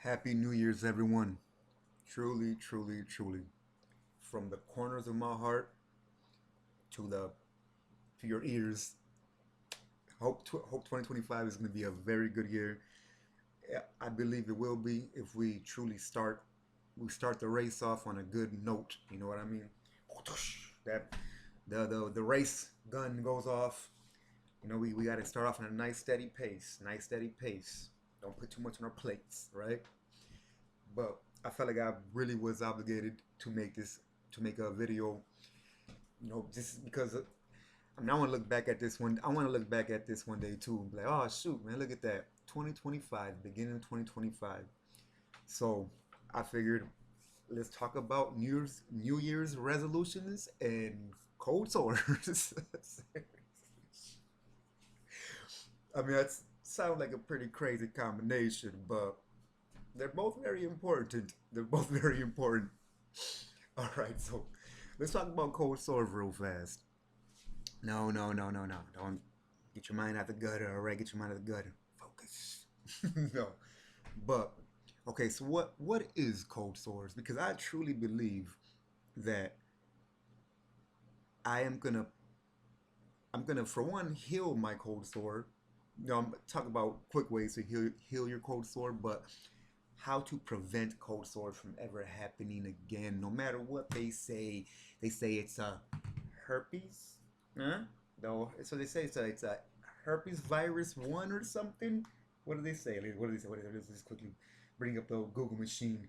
Happy New Year's, everyone. Truly, truly, truly. From the corners of my heart to the to your ears. Hope 2025 is going to be a very good year. Yeah, I believe it will be if we truly start the race off on a good note. You know what I mean? That the race gun goes off. We got to start off on a nice steady pace. Nice steady pace. Don't put too much on our plates, right? But I felt like I really was obligated to make a video, just because I mean, I want to look back at this one. I want to look back at this one day too, and be like, oh shoot, man, look at that, 2025, beginning of 2025. So I figured let's talk about New Year's resolutions and cold sores. I mean, that sounds like a pretty crazy combination, but they're both very important. They're both very important. All right, so let's talk about cold sores real fast. No, no, no, no, no. Don't get your mind out the gutter, all right? Get your mind out the gutter. Focus. No. But okay, so what is cold sores? Because I truly believe that I am gonna I'm gonna for one heal my cold sore. I'm talk about quick ways to heal your cold sore, but how to prevent cold sores from ever happening again, no matter what they say. They say it's a herpes, huh? No, so they say it's a herpes virus one or something. What do they say? What do they say? What is it? Let's just quickly bring up the Google machine.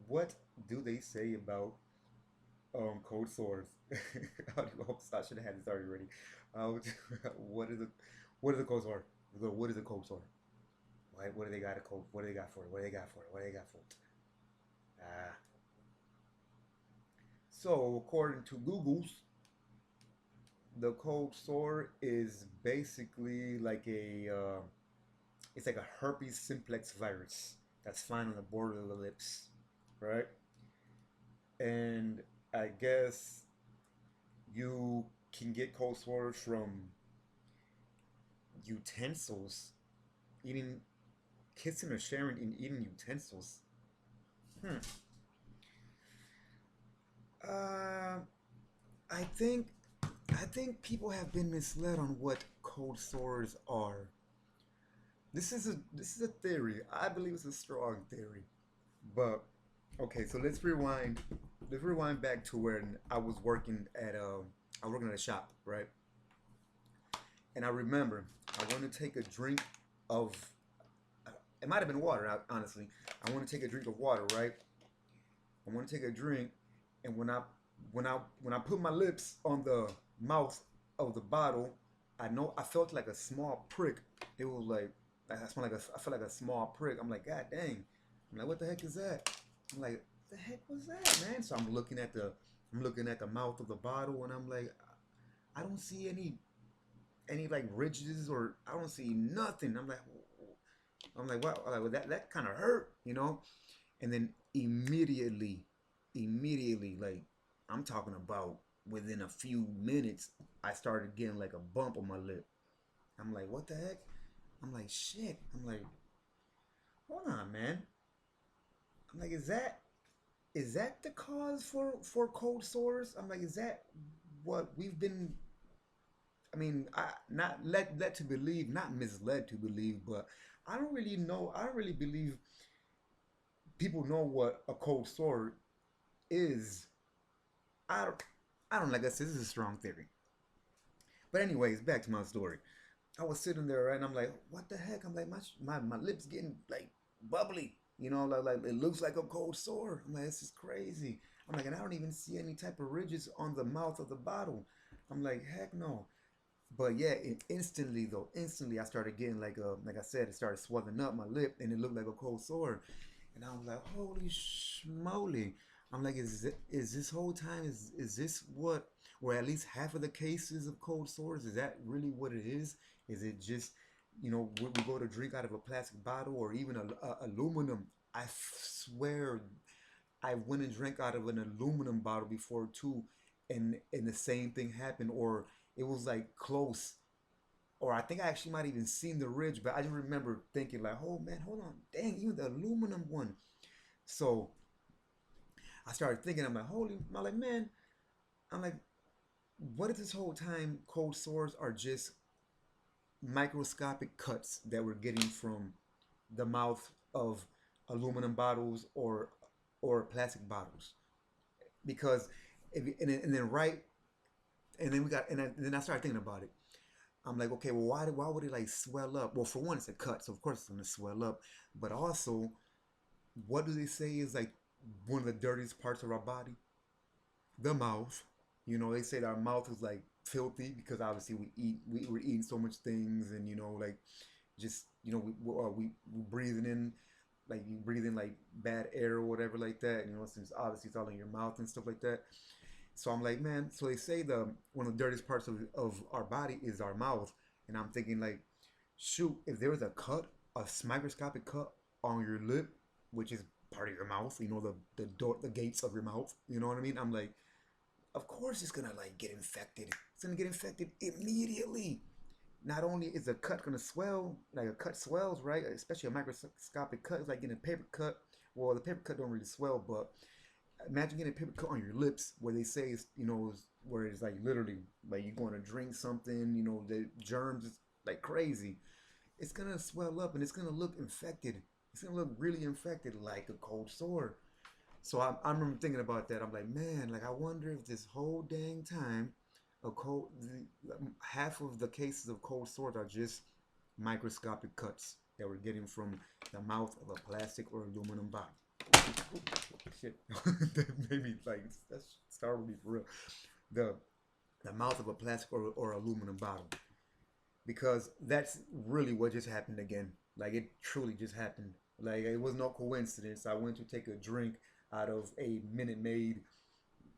What do they say about cold sores? I should have had this already. Uh, what is it? What is a cold sore? What is a cold sore? What do they got a cold? What do they got for it? What do they got for it? What do they got for it? Ah. So according to Google's, the cold sore is basically like it's like a herpes simplex virus that's found on the border of the lips, right? And I guess you can get cold sores from utensils, eating, kissing or sharing in eating utensils. Hmm. Uh, I think I think people have been misled on what cold sores are. This is a theory. I believe it's a strong theory. But okay, so let's rewind. Let's rewind back to when I was working at a shop, right? And I remember I wanted to take a drink of it might have been water, honestly. I want to take a drink of water, right? I want to take a drink, and when I put my lips on the mouth of the bottle, I felt like a small prick. It was like I felt like a small prick. I'm like, God dang. I'm like, what the heck is that? I'm like, what the heck was that, man? So I'm looking at the mouth of the bottle, and I'm like, I don't see any like ridges, or I don't see nothing. I'm like, wow, like, well, that kind of hurt. And then immediately, like I'm talking about within a few minutes, I started getting like a bump on my lip. I'm like, what the heck? I'm like, shit. I'm like, hold on, man. I'm like, is that the cause for cold sores? I'm like, is that what we've been? I mean, I not led to believe, not misled to believe, but I don't really know. I don't really believe people know what a cold sore is. I don't. I don't like I said, this is a strong theory. But anyways, back to my story. I was sitting there, right, and I'm like, what the heck? I'm like, my lips getting like bubbly. Like it looks like a cold sore. I'm like, this is crazy. I'm like, and I don't even see any type of ridges on the mouth of the bottle. I'm like, heck no. But yeah, instantly I started getting like I said, it started swelling up my lip, and it looked like a cold sore. And I was like, holy schmoly. I'm like, is this whole time, is this what, or at least half of the cases of cold sores, is that really what it is? Is it just, when we go to drink out of a plastic bottle or even aluminum? I swear I went and drank out of an aluminum bottle before too, and the same thing happened, or it was like close. or I think I actually might have even seen the ridge, but I just remember thinking like, oh man, hold on, dang, even the aluminum one. So I started thinking, I'm like, man, I'm like, what if this whole time cold sores are just microscopic cuts that we're getting from the mouth of aluminum bottles or plastic bottles? Because and then right and then we got and then I started thinking about it. I'm like, okay, well, why would it like swell up? Well, for one, it's a cut, so of course it's gonna swell up. But also, what do they say is like one of the dirtiest parts of our body? The mouth. You know, they say that our mouth is like filthy because obviously we're eating so much things, and you know, like just we breathing in like you breathe in like bad air or whatever like that. You know, since obviously it's all in your mouth and stuff like that. So I'm like, man. So they say the one of the dirtiest parts of our body is our mouth, and I'm thinking like, shoot, if there was a cut, a microscopic cut on your lip, which is part of your mouth, you know, the door, the gates of your mouth. You know what I mean? I'm like, of course it's gonna like get infected. It's gonna get infected immediately. Not only is a cut gonna swell, like a cut swells, right? Especially a microscopic cut. It's like getting a paper cut. Well, the paper cut don't really swell, but imagine getting a paper cut on your lips where they say it's, you know, where it's like literally like you're going to drink something, you know, the germs is like crazy. It's gonna swell up and it's gonna look infected. It's gonna look really infected like a cold sore. So I remember thinking about that. I'm like, man, like I wonder if this whole dang time, half of the cases of cold sores are just microscopic cuts that we're getting from the mouth of a plastic or aluminum bottle. Shit, that made me like that startled me for real. The the mouth of a plastic or aluminum bottle, because that's really what just happened again. Like it truly just happened. Like it was no coincidence. I went to take a drink out of a Minute Maid,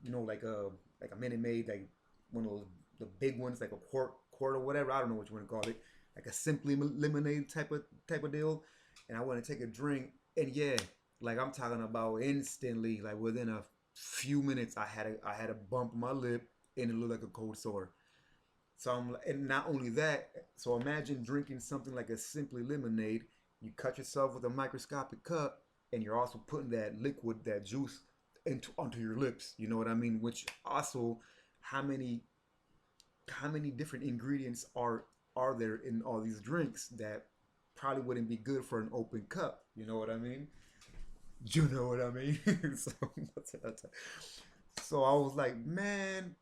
you know, like a Minute Maid, like one of those the big ones, like a quart or whatever. I don't know what you want to call it, like a Simply lemonade type of deal. And I went to take a drink, and yeah, like I'm talking about instantly, like within a few minutes, I had a bump on my lip, and it looked like a cold sore. So and not only that, so imagine drinking something like a Simply Lemonade. You cut yourself with a microscopic cut, and you're also putting that liquid, that juice, onto your lips. You know what I mean? Which also, how many how many different ingredients are there in all these drinks that probably wouldn't be good for an open cup? You know what I mean? You know what I mean? so, so I was like, man,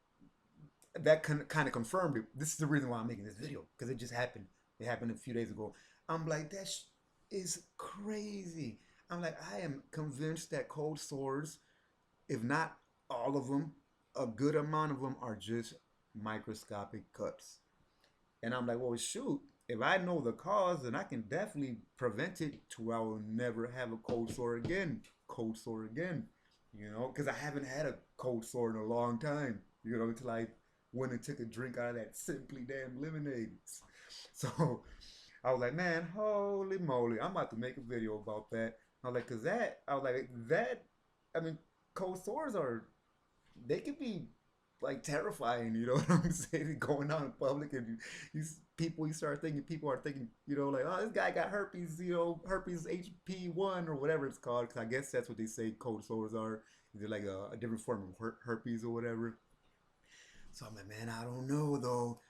that kind of confirmed it. This is the reason why I'm making this video because it just happened. It happened a few days ago. I'm like, that is crazy. I'm like, I am convinced that cold sores, if not all of them, a good amount of them are just microscopic cuts. And I'm like, well, shoot, if I know the cause, then I can definitely prevent it to where I will never have a cold sore again. Cold sore again. You know, because I haven't had a cold sore in a long time. You know, until I went and took a drink out of that Simply Damn lemonade. So I was like, man, holy moly, I'm about to make a video about that. I was like, cause that, I was like, that, I mean, cold sores are, they can be like terrifying, you know what I'm saying? Going out in public and you start thinking, people are thinking, you know, like, oh, this guy got herpes, you know, herpes HP1 or whatever it's called. Cause I guess that's what they say cold sores are. They're like a different form of herpes or whatever. So I'm like, man, I don't know though.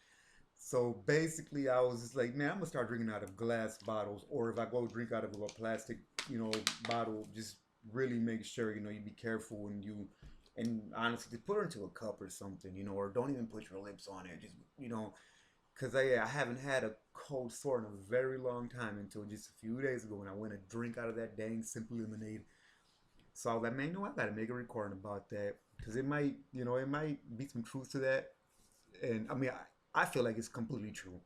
So basically, I was just like, man, I'm gonna start drinking out of glass bottles, or if I go drink out of a plastic, you know, bottle, just really make sure, you know, you be careful when you, and honestly, just put it into a cup or something, you know, or don't even put your lips on it, just, you know, because I haven't had a cold sore in a very long time until just a few days ago when I went to drink out of that dang Simple Lemonade. So I was like, man, you know, I gotta make a recording about that because it might, you know, it might be some truth to that, and I mean, I feel like it's completely true,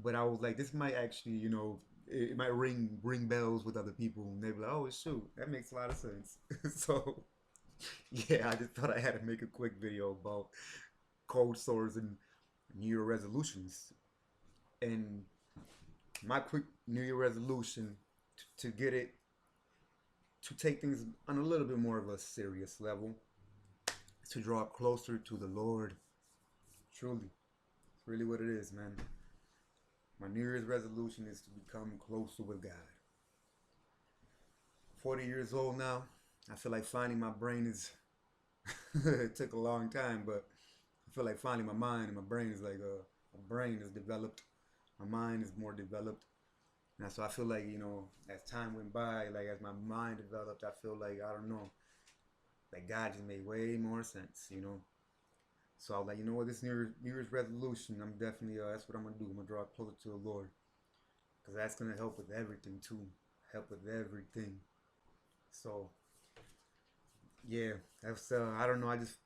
but I was like, this might actually, you know, it might ring bells with other people, and they be like, oh, it's true, that makes a lot of sense. So yeah, I just thought I had to make a quick video about cold sores and New Year resolutions, and my quick New Year resolution to get it to take things on a little bit more of a serious level, to draw closer to the Lord. Truly, it's really what it is, man. My New Year's resolution is to become closer with God. 40 years old now. I feel like finally my brain is. It took a long time, but I feel like finally my mind and my brain is like my brain is developed. My mind is more developed. And so I feel like, as time went by, like as my mind developed, I feel like, I don't know, like God just made way more sense. So I was like, you know what, this New Year's resolution, I'm definitely, that's what I'm going to do. I'm going to draw closer to the Lord. Because that's going to help with everything too. Help with everything. So, yeah, that's, I don't know, I just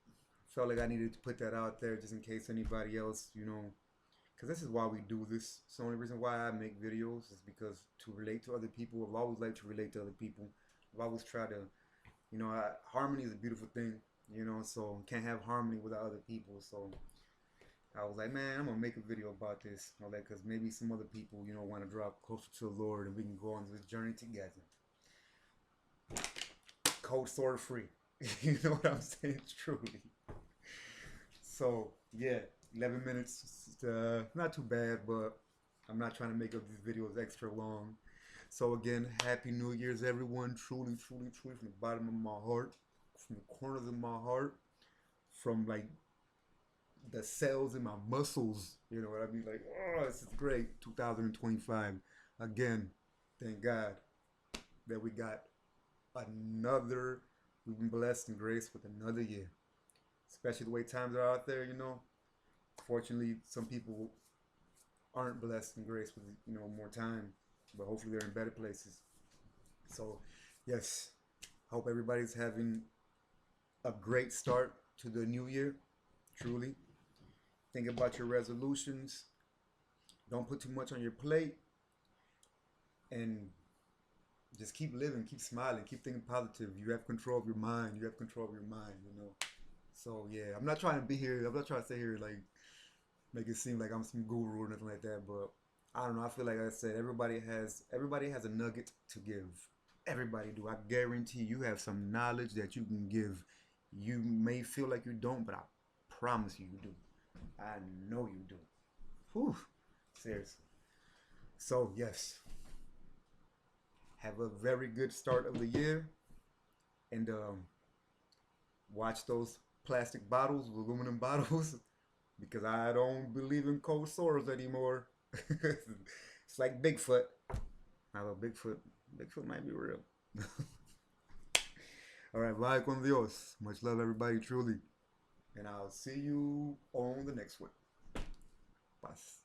felt like I needed to put that out there just in case anybody else, because this is why we do this. It's the only reason why I make videos is because to relate to other people. I've always liked to relate to other people. I've always tried to, harmony is a beautiful thing, so can't have harmony without other people. So I was like, man, I'm going to make a video about this, because maybe some other people, want to draw closer to the Lord and we can go on this journey together. Cold sword free. You know what I'm saying? Truly. So, yeah, 11 minutes, not too bad, but I'm not trying to make up these videos extra long. So again, Happy New Year's, everyone. Truly, truly, truly, from the bottom of my heart, from the corners of my heart, from like the cells in my muscles. You know what I mean? Like, oh, this is great. 2025. Again, thank God that we got another, we've been blessed and graced with another year. Especially the way times are out there, Fortunately, some people aren't blessed and graced with, more time. But hopefully they're in better places. So, yes, hope everybody's having a great start to the new year. Truly. Think about your resolutions. Don't put too much on your plate. And just keep living, keep smiling, keep thinking positive. You have control of your mind. You have control of your mind. So, yeah, I'm not trying to be here. I'm not trying to sit here like make it seem like I'm some guru or nothing like that. But I don't know. I feel like I said everybody has a nugget to give. Everybody do. I guarantee you have some knowledge that you can give. You may feel like you don't, but I promise you do. I know you do. Whew. Seriously. So yes, have a very good start of the year, and watch those plastic bottles, aluminum bottles, because I don't believe in cold sores anymore. It's like Bigfoot. Although Bigfoot might be real. All right, bye con Dios. Much love, everybody, truly. And I'll see you on the next one. Paz.